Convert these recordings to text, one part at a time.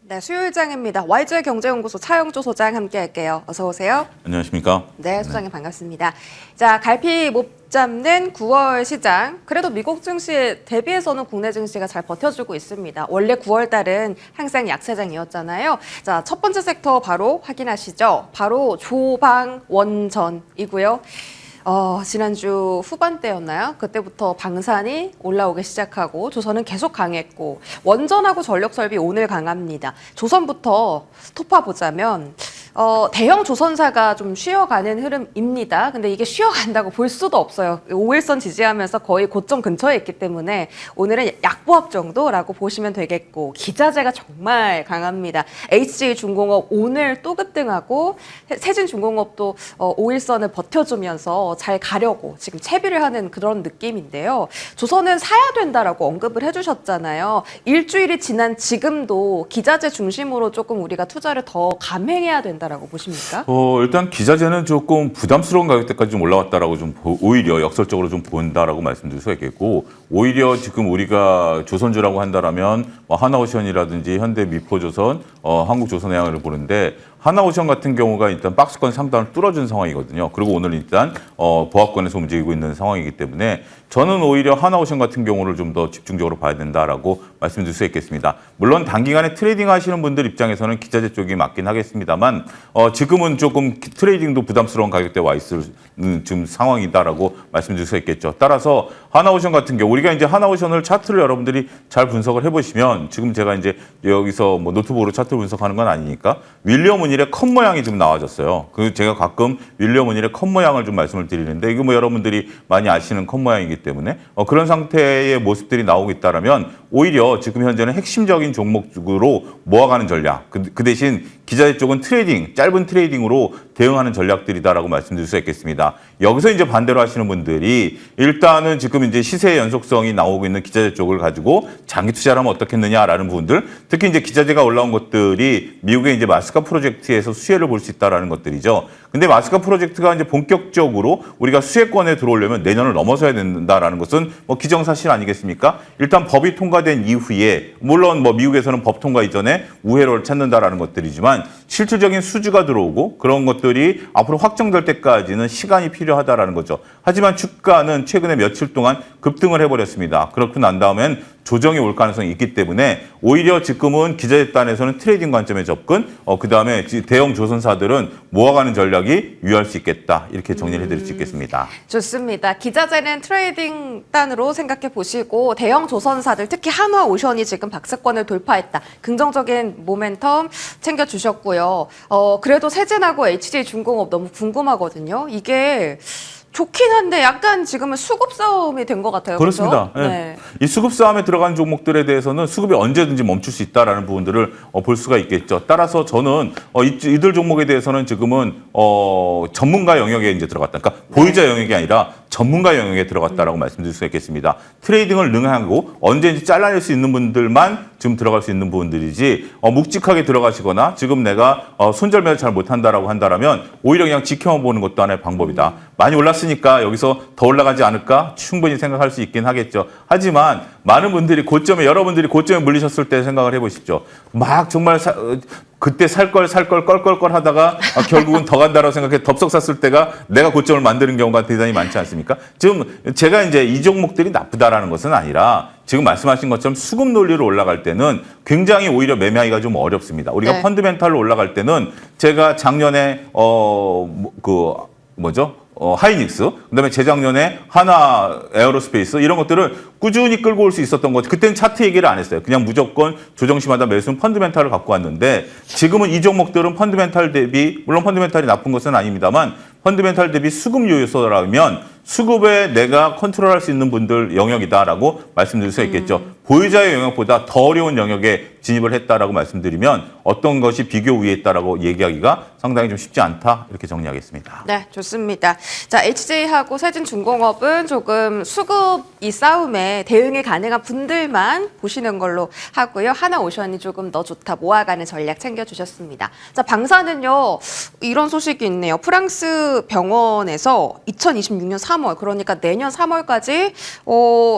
네, 수요일장입니다. YG경제연구소 차영조 소장 함께할게요. 어서 오세요. 안녕하십니까? 네, 소장님 반갑습니다. 자, 갈피 못 잡는 9월 시장. 그래도 미국 증시에 대비해서는 국내 증시가 잘 버텨주고 있습니다. 원래 9월 달은 항상 약세장이었잖아요. 자, 첫 번째 섹터 바로 확인하시죠. 바로 조방원전이고요. 지난주 후반때였나요? 그때부터 방산이 올라오기 시작하고 조선은 계속 강했고 원전하고 전력설비 오늘 강합니다. 조선부터 스톱해보자면 대형 조선사가 좀 쉬어가는 흐름입니다. 근데 이게 쉬어간다고 볼 수도 없어요. 5일선 지지하면서 거의 고점 근처에 있기 때문에 오늘은 약보합 정도라고 보시면 되겠고 기자재가 정말 강합니다. HJ중공업 오늘 또 급등하고 세진중공업도 5일선을 버텨주면서 잘 가려고 지금 채비를 하는 그런 느낌인데요. 조선은 사야 된다라고 언급을 해주셨잖아요. 일주일이 지난 지금도 기자재 중심으로 조금 우리가 투자를 더 감행해야 된다라고 보십니까? 일단 기자재는 조금 부담스러운 가격대까지 좀 올라왔다라고 좀 오히려 역설적으로 좀 본다라고 말씀드릴 수 있겠고 오히려 지금 우리가 조선주라고 한다라면 하나오션이라든지 현대미포조선, 한국조선해양을 보는데 하나오션 같은 경우가 일단 박스권 상단을 뚫어준 상황이거든요. 그리고 오늘 일단 보합권에서 움직이고 있는 상황이기 때문에 저는 오히려 하나오션 같은 경우를 좀 더 집중적으로 봐야 된다라고 말씀드릴 수 있겠습니다. 물론 단기간에 트레이딩 하시는 분들 입장에서는 기자재 쪽이 맞긴 하겠습니다만 지금은 조금 트레이딩도 부담스러운 가격대에 와 있을 지금 상황이다라고 말씀드릴 수 있겠죠. 따라서 하나오션 같은 경우 우리가 이제 하나오션을 차트를 여러분들이 잘 분석을 해보시면 지금 제가 이제 여기서 뭐 노트북으로 차트 분석하는 건 아니니까 윌리엄 오닐의 컷 모양이 좀 나와졌어요. 그 제가 가끔 윌리엄 오닐의 컷 모양을 좀 말씀을 드리는데 이거 뭐 여러분들이 많이 아시는 컷 모양이기 때문에 그런 상태의 모습들이 나오고 있다라면 오히려 지금 현재는 핵심적인 종목으로 모아가는 전략. 그 대신 기자재 쪽은 트레이딩, 짧은 트레이딩으로 대응하는 전략들이다라고 말씀드릴 수 있겠습니다. 여기서 이제 반대로 하시는 분들이 일단은 지금 이제 시세의 연속성이 나오고 있는 기자재 쪽을 가지고 장기 투자를 하면 어떻겠느냐라는 부분들, 특히 이제 기자재가 올라온 것들이 미국의 이제 마스카 프로젝트에서 수혜를 볼 수 있다라는 것들이죠. 근데 마스카 프로젝트가 이제 본격적으로 우리가 수혜권에 들어오려면 내년을 넘어서야 된다라는 것은 뭐 기정사실 아니겠습니까? 일단 법이 통과된 이후에 물론 뭐 미국에서는 법 통과 이전에 우회로를 찾는다라는 것들이지만 실질적인 수주가 들어오고 그런 것들이 앞으로 확정될 때까지는 시간이 필요하다라는 거죠. 하지만 주가는 최근에 며칠 동안 급등을 해버렸습니다. 그렇고 난 다음엔 조정이 올 가능성이 있기 때문에 오히려 지금은 기자재 단에서는 트레이딩 관점의 접근, 그다음에 대형 조선사들은 모아가는 전략이 유효할 수 있겠다. 이렇게 정리를 해드릴 수 있겠습니다. 좋습니다. 기자재는 트레이딩 단으로 생각해 보시고 대형 조선사들 특히 한화오션이 지금 박스권을 돌파했다. 긍정적인 모멘텀 챙겨주셨고요. 그래도 세진하고 HJ중공업 너무 궁금하거든요. 이게 좋긴 한데 약간 지금은 수급 싸움이 된 것 같아요. 그렇습니다. 그렇죠? 네. 이 수급 싸움에 들어간 종목들에 대해서는 수급이 언제든지 멈출 수 있다라는 부분들을 볼 수가 있겠죠. 따라서 저는 이들 종목에 대해서는 지금은 전문가 영역에 이제 들어갔다. 그러니까 보유자 영역이 아니라 전문가 영역에 들어갔다라고 말씀드릴 수 있겠습니다. 트레이딩을 능하고 언제든지 잘라낼 수 있는 분들만 지금 들어갈 수 있는 부분들이지 묵직하게 들어가시거나 지금 내가 손절매를 잘 못한다라고 한다라면 오히려 그냥 지켜만 보는 것도 하나의 방법이다. 많이 올랐으니까 여기서 더 올라가지 않을까 충분히 생각할 수 있긴 하겠죠. 하지만 많은 분들이 여러분들이 고점에 물리셨을 때 생각을 해보십시오. 막 정말 그때 살 걸 껄껄껄 하다가 결국은 더 간다라고 생각해 덥석 샀을 때가 내가 고점을 만드는 경우가 대단히 많지 않습니까? 지금 제가 이제 이 종목들이 나쁘다라는 것은 아니라 지금 말씀하신 것처럼 수급 논리로 올라갈 때는 굉장히 오히려 매매하기가 좀 어렵습니다. 우리가 네. 펀드멘탈로 올라갈 때는 제가 작년에 하이닉스, 그다음에 재작년에 하나 에어로스페이스 이런 것들을 꾸준히 끌고 올 수 있었던 거죠. 그때는 차트 얘기를 안 했어요. 그냥 무조건 조정시마다 매수는 펀드멘탈을 갖고 왔는데 지금은 이 종목들은 펀드멘탈 대비 물론 펀드멘탈이 나쁜 것은 아닙니다만 펀드멘탈 대비 수급 요소라면 수급에 내가 컨트롤할 수 있는 분들 영역이다라고 말씀드릴 수 있겠죠. 보유자의 영역보다 더 어려운 영역에 진입을 했다라고 말씀드리면 어떤 것이 비교 위에 있다라고 얘기하기가 상당히 좀 쉽지 않다 이렇게 정리하겠습니다. 네, 좋습니다. 자, HJ하고 세진중공업은 조금 수급 이 싸움에 대응이 가능한 분들만 보시는 걸로 하고요. 하나오션이 조금 더 좋다 모아가는 전략 챙겨주셨습니다. 자, 방사는요 이런 소식이 있네요. 프랑스 병원에서 2026년 3월 그러니까 내년 3월까지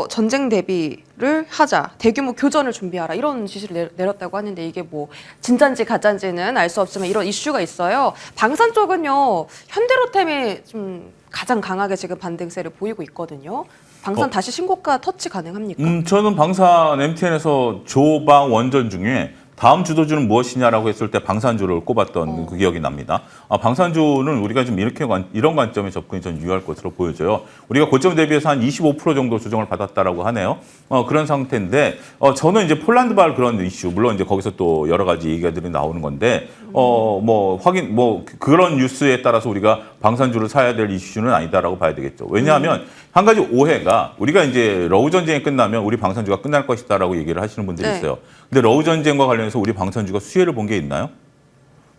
전쟁 대비 를 하자, 대규모 교전을 준비하라 이런 지시를 내렸다고 하는데 이게 뭐 진짠지 가짠지는 알 수 없지만 이런 이슈가 있어요. 방산 쪽은요 현대로템이 좀 가장 강하게 지금 반등세를 보이고 있거든요. 방산 다시 신고가 터치 가능합니까? 저는 방산 MTN에서 조방 원전 중에 다음 주도주는 무엇이냐라고 했을 때 방산주를 꼽았던 그 기억이 납니다. 방산주는 우리가 좀 이런 관점의 접근이 전 유효할 것으로 보여져요. 우리가 고점 대비해서 한 25% 정도 조정을 받았다라고 하네요. 그런 상태인데 저는 이제 폴란드발 그런 이슈 물론 이제 거기서 또 여러 가지 얘기들이 나오는 건데 그런 뉴스에 따라서 우리가 방산주를 사야 될 이슈는 아니다라고 봐야 되겠죠. 왜냐하면 한 가지 오해가 우리가 이제 러우 전쟁이 끝나면 우리 방산주가 끝날 것이다라고 얘기를 하시는 분들이 있어요. 근데 러우 전쟁과 관련해서 우리 방산주가 수혜를 본 게 있나요?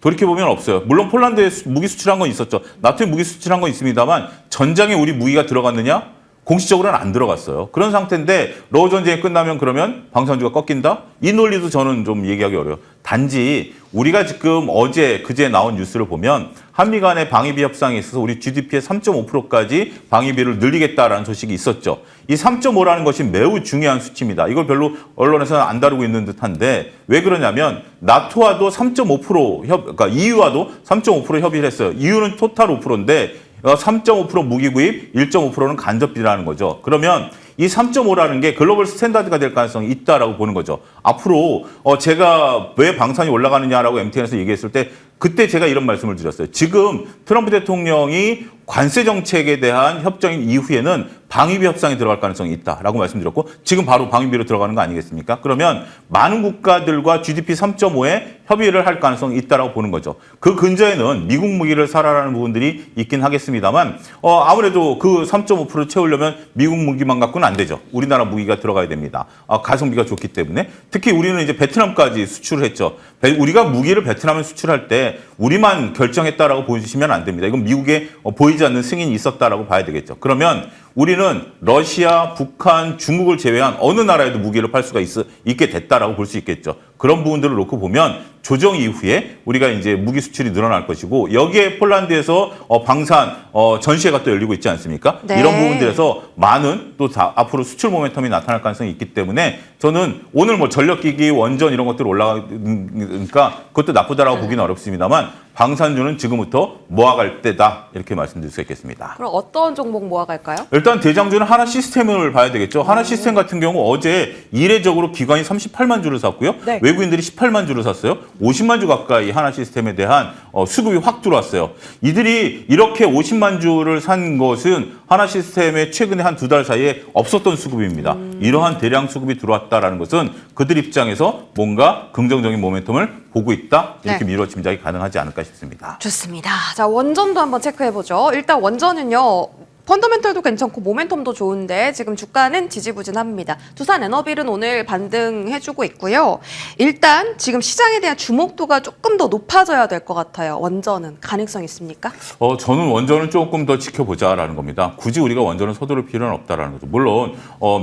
돌이켜보면 없어요. 물론 폴란드에 무기 수출한 건 있었죠. 나토에 무기 수출한 건 있습니다만 전장에 우리 무기가 들어갔느냐? 공식적으로는 안 들어갔어요. 그런 상태인데 러우 전쟁이 끝나면 그러면 방산주가 꺾인다? 이 논리도 저는 좀 얘기하기 어려워요. 단지 우리가 지금 어제 그제 나온 뉴스를 보면 한미 간의 방위비 협상에 있어서 우리 GDP의 3.5%까지 방위비를 늘리겠다라는 소식이 있었죠. 이 3.5라는 것이 매우 중요한 수치입니다. 이걸 별로 언론에서는 안 다루고 있는 듯한데 왜 그러냐면 나토와도 3.5% 그러니까 EU와도 3.5% 협의를 했어요. EU는 토탈 5%인데 3.5% 무기 구입, 1.5%는 간접비라는 거죠. 그러면 이 3.5라는 게 글로벌 스탠다드가 될 가능성이 있다라고 보는 거죠. 앞으로 제가 왜 방산이 올라가느냐라고 MTN에서 얘기했을 때 그때 제가 이런 말씀을 드렸어요. 지금 트럼프 대통령이 관세 정책에 대한 협정인 이후에는 방위비 협상에 들어갈 가능성이 있다라고 말씀드렸고 지금 바로 방위비로 들어가는 거 아니겠습니까? 그러면 많은 국가들과 GDP 3.5에 협의를 할 가능성이 있다라고 보는 거죠. 그 근저에는 미국 무기를 사라라는 부분들이 있긴 하겠습니다만 아무래도 그 3.5% 채우려면 미국 무기만 갖고는 안 되죠. 우리나라 무기가 들어가야 됩니다. 가성비가 좋기 때문에 특히 우리는 이제 베트남까지 수출을 했죠. 우리가 무기를 베트남에 수출할 때 우리만 결정했다라고 보시면 안 됩니다. 이건 미국에 보이지 않는 승인이 있었다라고 봐야 되겠죠. 그러면 우리는 러시아, 북한, 중국을 제외한 어느 나라에도 무기를 팔 수가 있게 됐다라고 볼 수 있겠죠. 그런 부분들을 놓고 보면 조정 이후에 우리가 이제 무기 수출이 늘어날 것이고 여기에 폴란드에서 방산 전시회가 또 열리고 있지 않습니까? 네. 이런 부분들에서 많은 또 앞으로 수출 모멘텀이 나타날 가능성이 있기 때문에 저는 오늘 뭐 전력기기, 원전 이런 것들 올라가니까 그것도 나쁘다라고 보기는 어렵습니다만 방산주는 지금부터 모아갈 때다 이렇게 말씀드릴 수 있겠습니다. 그럼 어떤 종목 모아갈까요? 일단 대장주는 하나 시스템을 봐야 되겠죠. 하나 시스템 같은 경우 어제 이례적으로 기관이 38만 주를 샀고요. 네. 외국인들이 18만 주를 샀어요. 50만 주 가까이 하나 시스템에 대한 수급이 확 들어왔어요. 이들이 이렇게 50만 주를 산 것은 하나 시스템에 최근에 한 두 달 사이에 없었던 수급입니다. 이러한 대량 수급이 들어왔다는 것은 그들 입장에서 뭔가 긍정적인 모멘텀을 보고 있다. 이렇게 네. 미뤄 짐작이 가능하지 않을까 싶습니다. 좋습니다. 자, 원전도 한번 체크해보죠. 일단 원전은요. 펀더멘털도 괜찮고 모멘텀도 좋은데 지금 주가는 지지부진합니다. 두산에너빌은 오늘 반등해주고 있고요. 일단 지금 시장에 대한 주목도가 조금 더 높아져야 될 것 같아요. 원전은 가능성 있습니까? 저는 원전을 조금 더 지켜보자라는 겁니다. 굳이 우리가 원전을 서두를 필요는 없다라는 거죠. 물론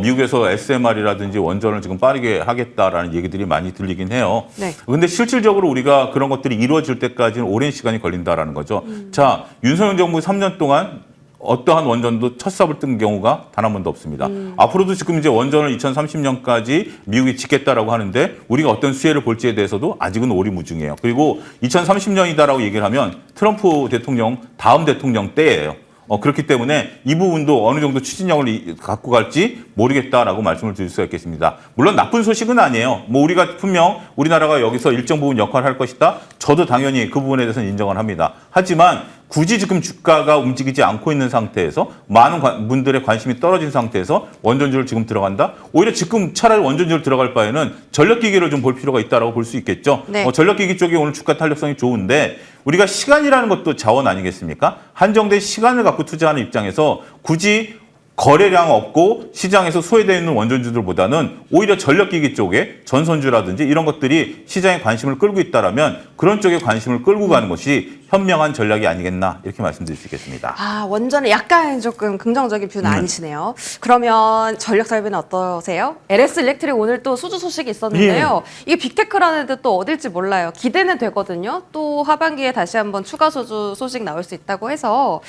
미국에서 SMR이라든지 원전을 지금 빠르게 하겠다라는 얘기들이 많이 들리긴 해요. 네. 그런데 실질적으로 우리가 그런 것들이 이루어질 때까지는 오랜 시간이 걸린다라는 거죠. 자, 윤석열 정부 3년 동안 어떠한 원전도 첫 삽을 뜬 경우가 단 한 번도 없습니다. 앞으로도 지금 이제 원전을 2030년까지 미국이 짓겠다라고 하는데 우리가 어떤 수혜를 볼지에 대해서도 아직은 오리무중이에요. 그리고 2030년이다라고 얘기를 하면 트럼프 대통령 다음 대통령 때예요. 그렇기 때문에 이 부분도 어느 정도 추진력을 갖고 갈지 모르겠다라고 말씀을 드릴 수가 있겠습니다. 물론 나쁜 소식은 아니에요. 뭐 우리가 분명 우리나라가 여기서 일정 부분 역할을 할 것이다. 저도 당연히 그 부분에 대해서는 인정을 합니다. 하지만 굳이 지금 주가가 움직이지 않고 있는 상태에서 많은 분들의 관심이 떨어진 상태에서 원전주를 지금 들어간다? 오히려 지금 차라리 원전주를 들어갈 바에는 전력기기를 좀 볼 필요가 있다고 볼 수 있겠죠. 네. 전력기기 쪽에 오늘 주가 탄력성이 좋은데 우리가 시간이라는 것도 자원 아니겠습니까? 한정된 시간을 갖고 투자하는 입장에서 굳이 거래량 없고 시장에서 소외되어 있는 원전주들보다는 오히려 전력기기 쪽에 전선주라든지 이런 것들이 시장에 관심을 끌고 있다면 그런 쪽에 관심을 끌고 가는 것이 현명한 전략이 아니겠나 이렇게 말씀드릴 수 있겠습니다. 원전에 약간 조금 긍정적인 뷰는 아니시네요. 그러면 전력 설비는 어떠세요? LS 일렉트릭 오늘 또 수주 소식이 있었는데요. 이게 빅테크라는 데 또 어딜지 몰라요. 기대는 되거든요. 또 하반기에 다시 한번 추가 수주 소식 나올 수 있다고 해서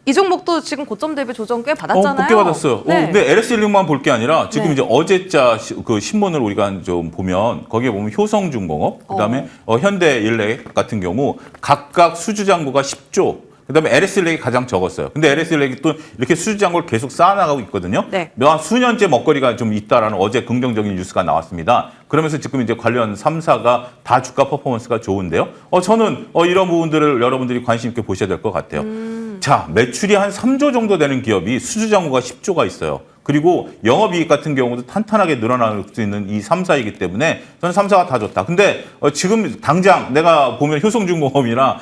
이 종목도 지금 고점 대비 조정 꽤 받았잖아요. 높게 받았어요. 네. 근데 LS16만 볼 게 아니라 지금 네. 이제 어제자 그 신문을 우리가 좀 보면 거기에 보면 효성중공업, 그다음에 현대일렉 같은 경우 각각 수주잔고가 10조. 그다음에 LS1렉이 가장 적었어요. 근데 LS1렉이 또 이렇게 수주잔고를 계속 쌓아나가고 있거든요. 네. 몇 수년째 먹거리가 좀 있다라는 어제 긍정적인 뉴스가 나왔습니다. 그러면서 지금 이제 관련 3사가 다 주가 퍼포먼스가 좋은데요. 저는 이런 부분들을 여러분들이 관심 있게 보셔야 될 것 같아요. 자, 매출이 한 3조 정도 되는 기업이 수주잔고가 10조가 있어요. 그리고 영업이익 같은 경우도 탄탄하게 늘어날 수 있는 이 3사이기 때문에 저는 3사가 다 좋다. 근데 지금 당장 내가 보면 효성중공업이나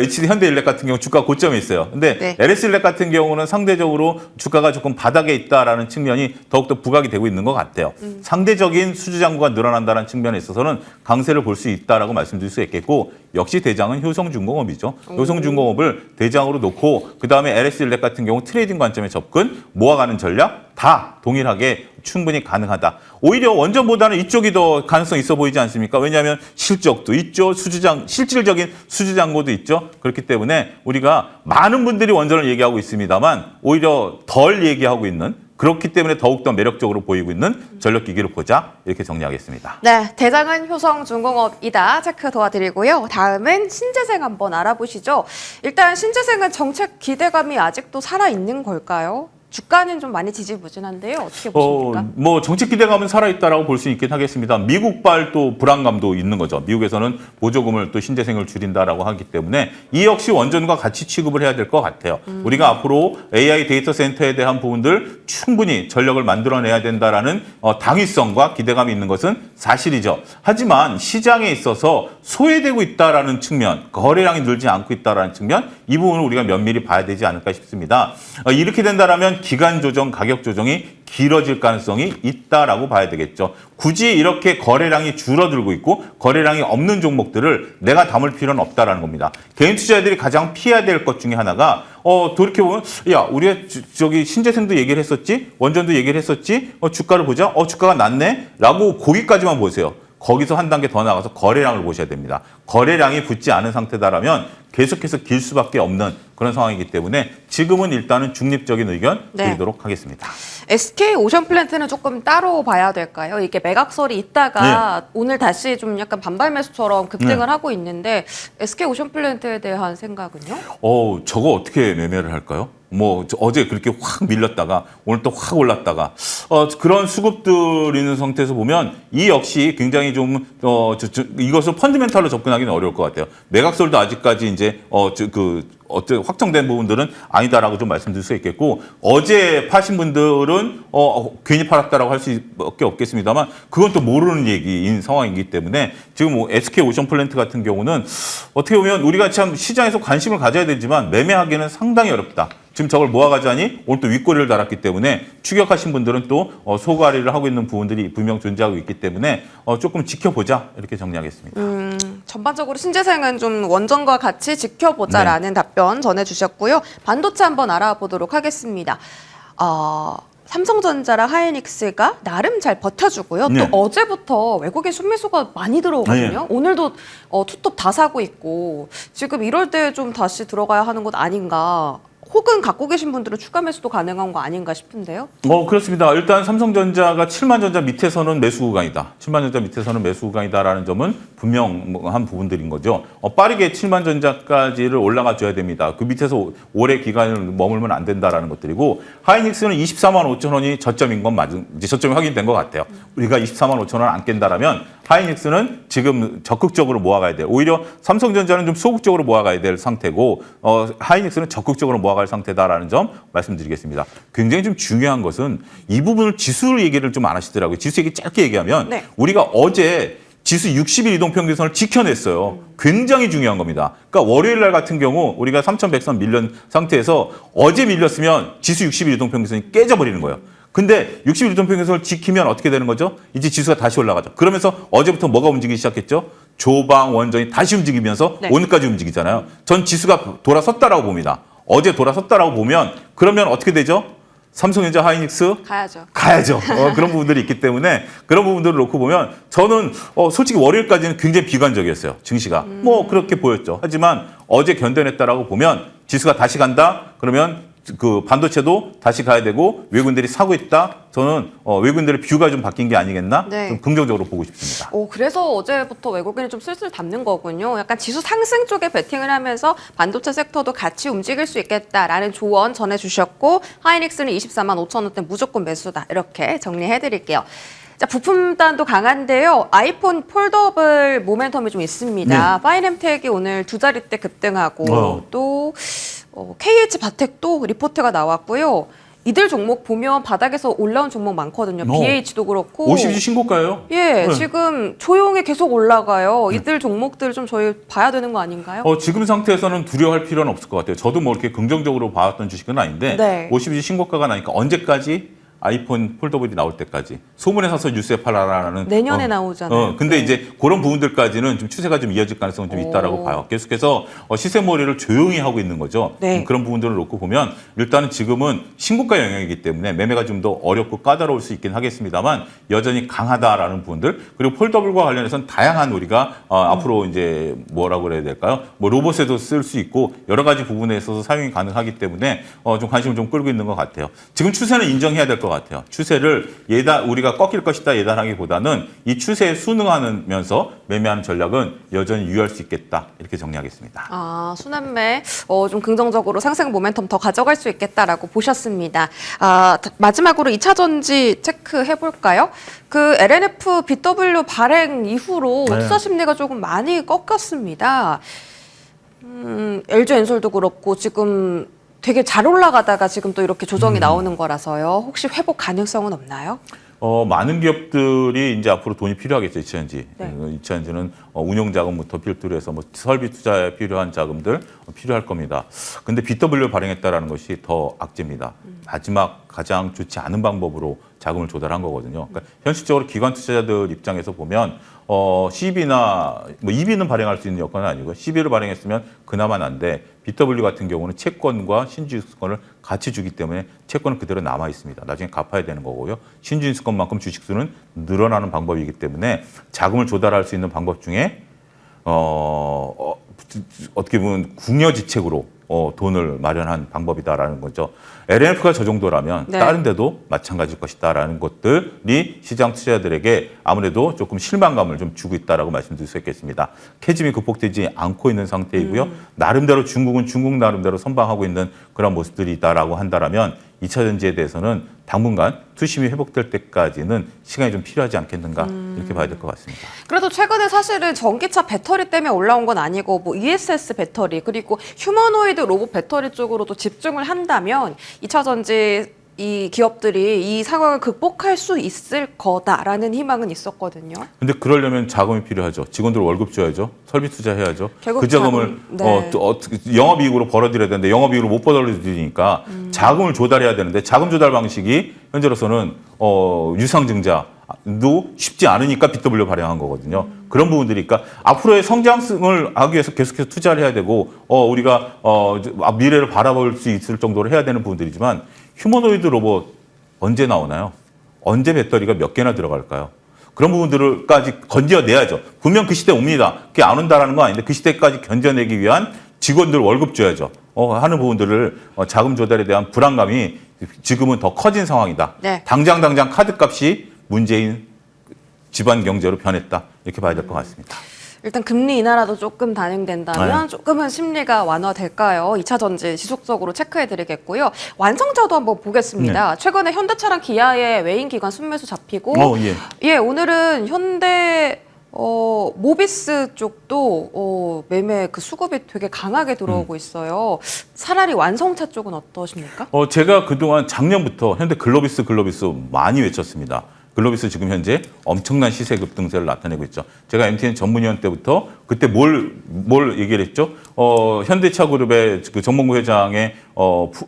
HD 현대일렉 같은 경우 주가 고점에 있어요. 근데 네. LS일렉 같은 경우는 상대적으로 주가가 조금 바닥에 있다라는 측면이 더욱더 부각이 되고 있는 것 같아요. 상대적인 수주잔고가 늘어난다는 측면에 있어서는 강세를 볼 수 있다라고 말씀드릴 수 있겠고 역시 대장은 효성중공업이죠. 효성중공업을 대장으로 놓고 그다음에 LS일렉 같은 경우 트레이딩 관점의 접근, 모아가는 전략 다 동일하게 충분히 가능하다. 오히려 원전보다는 이쪽이 더 가능성 있어 보이지 않습니까? 왜냐하면 실적도 있죠. 실질적인 수주잔고도 있죠. 그렇기 때문에 우리가 많은 분들이 원전을 얘기하고 있습니다만 오히려 덜 얘기하고 있는 그렇기 때문에 더욱더 매력적으로 보이고 있는 전력기기를 보자 이렇게 정리하겠습니다. 네, 대장은 효성중공업이다 체크 도와드리고요. 다음은 신재생 한번 알아보시죠. 일단 신재생은 정책 기대감이 아직도 살아있는 걸까요? 주가는 좀 많이 지지부진한데요. 어떻게 보십니까? 뭐 정책 기대감은 살아있다라고 볼 수 있긴 하겠습니다. 미국발 또 불안감도 있는 거죠. 미국에서는 보조금을 또 신재생을 줄인다라고 하기 때문에 이 역시 원전과 같이 취급을 해야 될 것 같아요. 우리가 앞으로 AI 데이터 센터에 대한 부분들 충분히 전력을 만들어내야 된다라는 당위성과 기대감이 있는 것은 사실이죠. 하지만 시장에 있어서 소외되고 있다라는 측면, 거래량이 늘지 않고 있다라는 측면, 이 부분을 우리가 면밀히 봐야 되지 않을까 싶습니다. 이렇게 된다라면 기간 조정, 가격 조정이 길어질 가능성이 있다라고 봐야 되겠죠. 굳이 이렇게 거래량이 줄어들고 있고 거래량이 없는 종목들을 내가 담을 필요는 없다라는 겁니다. 개인 투자자들이 가장 피해야 될 것 중에 하나가 돌이켜보면 야 우리가 저기 신재생도 얘기를 했었지 원전도 얘기를 했었지 주가를 보자 주가가 낮네 라고 거기까지만 보세요. 거기서 한 단계 더 나가서 거래량을 보셔야 됩니다. 거래량이 붙지 않은 상태다라면 계속해서 길 수밖에 없는 그런 상황이기 때문에 지금은 일단은 중립적인 의견 드리도록 하겠습니다. SK 오션플랜트는 조금 따로 봐야 될까요? 이게 매각설이 있다가 오늘 다시 좀 약간 반발 매수처럼 급등을 하고 있는데 SK 오션플랜트에 대한 생각은요? 저거 어떻게 매매를 할까요? 어제 그렇게 확 밀렸다가 오늘 또 확 올랐다가 그런 수급들 있는 상태에서 보면 이 역시 굉장히 좀 이것을 펀드멘탈로 접근하기는 어려울 것 같아요. 매각설도 아직까지 이제 확정된 부분들은 아니다라고 좀 말씀드릴 수 있겠고 어제 파신 분들은 괜히 팔았다라고 할 수밖에 없겠습니다만 그건 또 모르는 얘기인 상황이기 때문에 지금 SK 오션플랜트 같은 경우는 어떻게 보면 우리가 참 시장에서 관심을 가져야 되지만 매매하기는 상당히 어렵다. 지금 저걸 모아가자니 오늘 또 윗꼬리를 달았기 때문에 추격하신 분들은 또 소가리를 하고 있는 부분들이 분명 존재하고 있기 때문에 조금 지켜보자 이렇게 정리하겠습니다. 전반적으로 신재생은 좀 원전과 같이 지켜보자라는 답변 전해주셨고요. 반도체 한번 알아보도록 하겠습니다. 삼성전자랑 하이닉스가 나름 잘 버텨주고요. 또 어제부터 외국인 순매수가 많이 들어오거든요. 오늘도 투톱 다 사고 있고 지금 이럴 때 좀 다시 들어가야 하는 것 아닌가. 혹은 갖고 계신 분들은 추가 매수도 가능한 거 아닌가 싶은데요. 그렇습니다. 일단 삼성전자가 7만전자 밑에서는 매수 구간이다. 7만전자 밑에서는 매수 구간이다라는 점은 분명한 부분들인 거죠. 빠르게 7만전자까지를 올라가 줘야 됩니다. 그 밑에서 오래 기간을 머물면 안 된다라는 것들이고 하이닉스는 24만 5천 원이 저점인 건 맞은 이제 저점이 확인된 것 같아요. 우리가 24만 5천 원 안 깬다라면 하이닉스는 지금 적극적으로 모아가야 돼요. 오히려 삼성전자는 좀 소극적으로 모아가야 될 상태고 하이닉스는 적극적으로 모아갈 상태다라는 점 말씀드리겠습니다. 굉장히 좀 중요한 것은 이 부분을 지수 얘기를 좀 안 하시더라고요. 지수 얘기 짧게 얘기하면 우리가 어제 지수 60일 이동평균선을 지켜냈어요. 굉장히 중요한 겁니다. 그러니까 월요일 날 같은 경우 우리가 3,100선 밀린 상태에서 어제 밀렸으면 지수 60일 이동평균선이 깨져버리는 거예요. 근데 60일 이동평균선을 지키면 어떻게 되는 거죠? 이제 지수가 다시 올라가죠. 그러면서 어제부터 뭐가 움직이기 시작했죠? 조방, 원전이 다시 움직이면서 오늘까지 움직이잖아요. 전 지수가 돌아섰다라고 봅니다. 어제 돌아섰다라고 보면 그러면 어떻게 되죠? 삼성전자, 하이닉스 가야죠. 그런 부분들이 있기 때문에 그런 부분들을 놓고 보면 저는 솔직히 월요일까지는 굉장히 비관적이었어요. 증시가. 그렇게 보였죠. 하지만 어제 견뎌냈다라고 보면 지수가 다시 간다? 그러면 그 반도체도 다시 가야 되고 외국인들이 사고 있다? 저는 외국인들의 뷰가 좀 바뀐 게 아니겠나? 네. 좀 긍정적으로 보고 싶습니다. 그래서 어제부터 외국인이 좀 슬슬 담는 거군요. 약간 지수 상승 쪽에 베팅을 하면서 반도체 섹터도 같이 움직일 수 있겠다라는 조언 전해주셨고 하이닉스는 24만 5천 원대 무조건 매수다. 이렇게 정리해드릴게요. 자, 부품단도 강한데요. 아이폰 폴더블 모멘텀이 좀 있습니다. 네. 파이nem텍이 오늘 두 자릿대 급등하고 또 KH 바텍도 리포트가 나왔고요. 이들 종목 보면 바닥에서 올라온 종목 많거든요. BH도 그렇고. 50주 신고가예요? 예, 네. 지금 조용히 계속 올라가요. 이들 종목들 좀 저희 봐야 되는 거 아닌가요? 지금 상태에서는 두려워할 필요는 없을 것 같아요. 저도 뭐 이렇게 긍정적으로 봐왔던 주식은 아닌데 네. 50주 신고가가 나니까 언제까지 아이폰 폴더블이 나올 때까지 소문에 사서 뉴스에 팔아라라는 내년에 나오잖아요. 근데 네. 이제 그런 부분들까지는 좀 추세가 좀 이어질 가능성은 좀 있다라고 봐요. 계속해서 시세몰이를 조용히 하고 있는 거죠. 네. 그런 부분들을 놓고 보면 일단은 지금은 신고가 영역이기 때문에 매매가 좀 더 어렵고 까다로울 수 있긴 하겠습니다만 여전히 강하다라는 부분들 그리고 폴더블과 관련해서는 다양한 우리가 앞으로 이제 뭐라고 그래야 될까요? 뭐 로봇에도 쓸 수 있고 여러 가지 부분에 있어서 사용이 가능하기 때문에 좀 관심을 좀 끌고 있는 것 같아요. 지금 추세는 인정해야 될 것 같아요. 추세를 우리가 꺾일 것이다 예단하기보다는 이 추세에 순응하면서 매매하는 전략은 여전히 유효할 수 있겠다 이렇게 정리하겠습니다. 순환매 좀 긍정적으로 상승 모멘텀 더 가져갈 수 있겠다라고 보셨습니다. 마지막으로 2차 전지 체크해 볼까요? 그 LNF BW 발행 이후로 네. 투자 심리가 조금 많이 꺾였습니다. LG 엔솔도 그렇고 지금 되게 잘 올라가다가 지금 또 이렇게 조정이 나오는 거라서요. 혹시 회복 가능성은 없나요? 많은 기업들이 이제 앞으로 돈이 필요하겠죠, 이차전지. 네. 이차전지는 운용 자금부터 필두로 해서 뭐 설비 투자에 필요한 자금들 필요할 겁니다. 근데 BW 발행했다라는 것이 더 악재입니다. 마지막 가장 좋지 않은 방법으로 자금을 조달한 거거든요. 그러니까 현실적으로 기관 투자자들 입장에서 보면 CB나 뭐 EB는 발행할 수 있는 여건은 아니고 CB를 발행했으면 그나마 난데 BW 같은 경우는 채권과 신주주권을 같이 주기 때문에 채권은 그대로 남아 있습니다. 나중에 갚아야 되는 거고요. 신주주권만큼 주식수는 늘어나는 방법이기 때문에 자금을 조달할 수 있는 방법 중에 어떻게 보면 궁여지책으로 돈을 마련한 방법이다라는 거죠. LNF가 저 정도라면 네. 다른 데도 마찬가지일 것이다라는 것들이 시장 투자자들에게 아무래도 조금 실망감을 좀 주고 있다라고 말씀드릴 수 있겠습니다. 캐즘이 극복되지 않고 있는 상태이고요. 나름대로 중국은 중국 나름대로 선방하고 있는 그런 모습들이 있다라고 한다라면 2차 전지에 대해서는 당분간 투심이 회복될 때까지는 시간이 좀 필요하지 않겠는가 이렇게 봐야 될 것 같습니다. 그래도 최근에 사실은 전기차 배터리 때문에 올라온 건 아니고 뭐 ESS 배터리 그리고 휴머노이드 로봇 배터리 쪽으로도 집중을 한다면 2차 전지 이 기업들이 이 상황을 극복할 수 있을 거다라는 희망은 있었거든요. 근데 그러려면 자금이 필요하죠. 직원들 월급 줘야죠. 설비 투자해야죠. 결국 그 자금을 네. 영업이익으로 벌어들여야 되는데 영업이익으로 못 벌어들이니까 자금을 조달해야 되는데 자금 조달 방식이 현재로서는 유상증자도 쉽지 않으니까 BW 발행한 거거든요. 그런 부분들이 그러니까 앞으로의 성장성을 하기 위해서 계속해서 투자를 해야 되고 우리가 미래를 바라볼 수 있을 정도로 해야 되는 부분들이지만 휴머노이드 로봇 언제 나오나요? 언제 배터리가 몇 개나 들어갈까요? 그런 부분들까지 건져내야죠. 분명 그 시대 옵니다. 그게 안 온다라는 건 아닌데 그 시대까지 견뎌내기 위한 직원들 월급 줘야죠. 하는 부분들을 자금 조달에 대한 불안감이 지금은 더 커진 상황이다. 네. 당장 카드값이 문재인 집안 경제로 변했다. 이렇게 봐야 될 것 같습니다. 일단 금리 인하라도 조금 단행된다면 네. 조금은 심리가 완화될까요? 2차 전지 지속적으로 체크해드리겠고요. 완성차도 한번 보겠습니다. 최근에 현대차랑 기아의 외인 기관 순매수 잡히고 예. 오늘은 현대 모비스 쪽도 매매 그 수급이 되게 강하게 들어오고 있어요. 차라리 완성차 쪽은 어떠십니까? 제가 그동안 작년부터 현대 글로비스 많이 외쳤습니다. 글로비스 지금 현재 엄청난 시세 급등세를 나타내고 있죠. 제가 MTN 전문위원 때부터 그때 뭘 얘기를 했죠? 현대차 그룹의 그 정몽구 회장의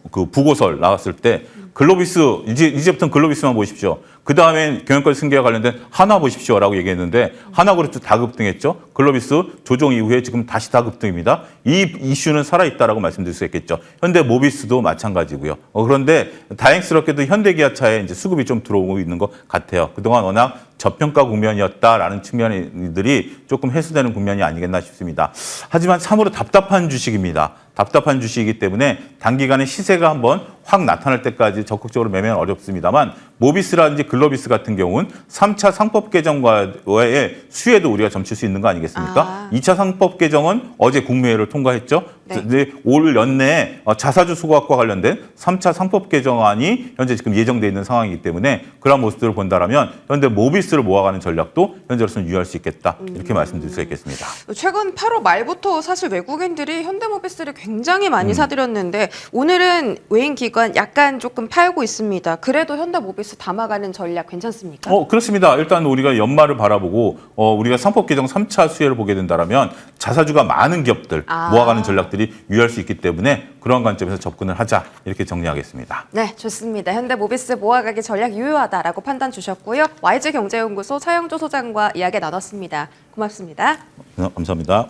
그 부고설 나왔을 때 글로비스 이제부터는 글로비스만 보십시오. 그 다음에 경영권 승계와 관련된 하나 보십시오라고 얘기했는데 하나그룹도 다 급등했죠. 글로비스 조정 이후에 지금 다시 다 급등입니다. 이 이슈는 살아있다라고 말씀드릴 수 있겠죠. 현대 모비스도 마찬가지고요. 그런데 다행스럽게도 현대기아차에 이제 수급이 좀 들어오고 있는 것 같아요. 그동안 워낙 저평가 국면이었다라는 측면들이 조금 해소되는 국면이 아니겠나 싶습니다. 하지만 참으로 답답한 주식입니다. 답답한 주식이기 때문에 단기간에 시세가 한번 확 나타날 때까지 적극적으로 매매는 어렵습니다만 모비스라든지 글로비스 같은 경우는 3차 상법 개정과의 수혜도 우리가 점칠 수 있는 거 아니겠습니까? 2차 상법 개정은 어제 국무회의를 통과했죠. 네. 이제 올 연내에 자사주 소각과 관련된 3차 상법 개정안이 현재 지금 예정돼 있는 상황이기 때문에 그런 모습들을 본다라면 현재 모비스를 모아가는 전략도 현재로서는 유효할 수 있겠다. 이렇게 말씀드릴 수 있겠습니다. 최근 8월 말부터 사실 외국인들이 현대모비스를 굉장히 많이 사들였는데 오늘은 외인 기관 약간 조금 팔고 있습니다. 그래도 현대모비스 담아가는 전략 괜찮습니까? 그렇습니다. 일단 우리가 연말을 바라보고 우리가 상법 개정 3차 수혜를 보게 된다면 자사주가 많은 기업들 모아가는 전략들이 유효할 수 있기 때문에 그런 관점에서 접근을 하자 이렇게 정리하겠습니다. 네, 좋습니다. 현대모비스 모아가기 전략 유효하다라고 판단 주셨고요. YG경제연구소 차영조 소장과 이야기 나눴습니다. 고맙습니다. 감사합니다.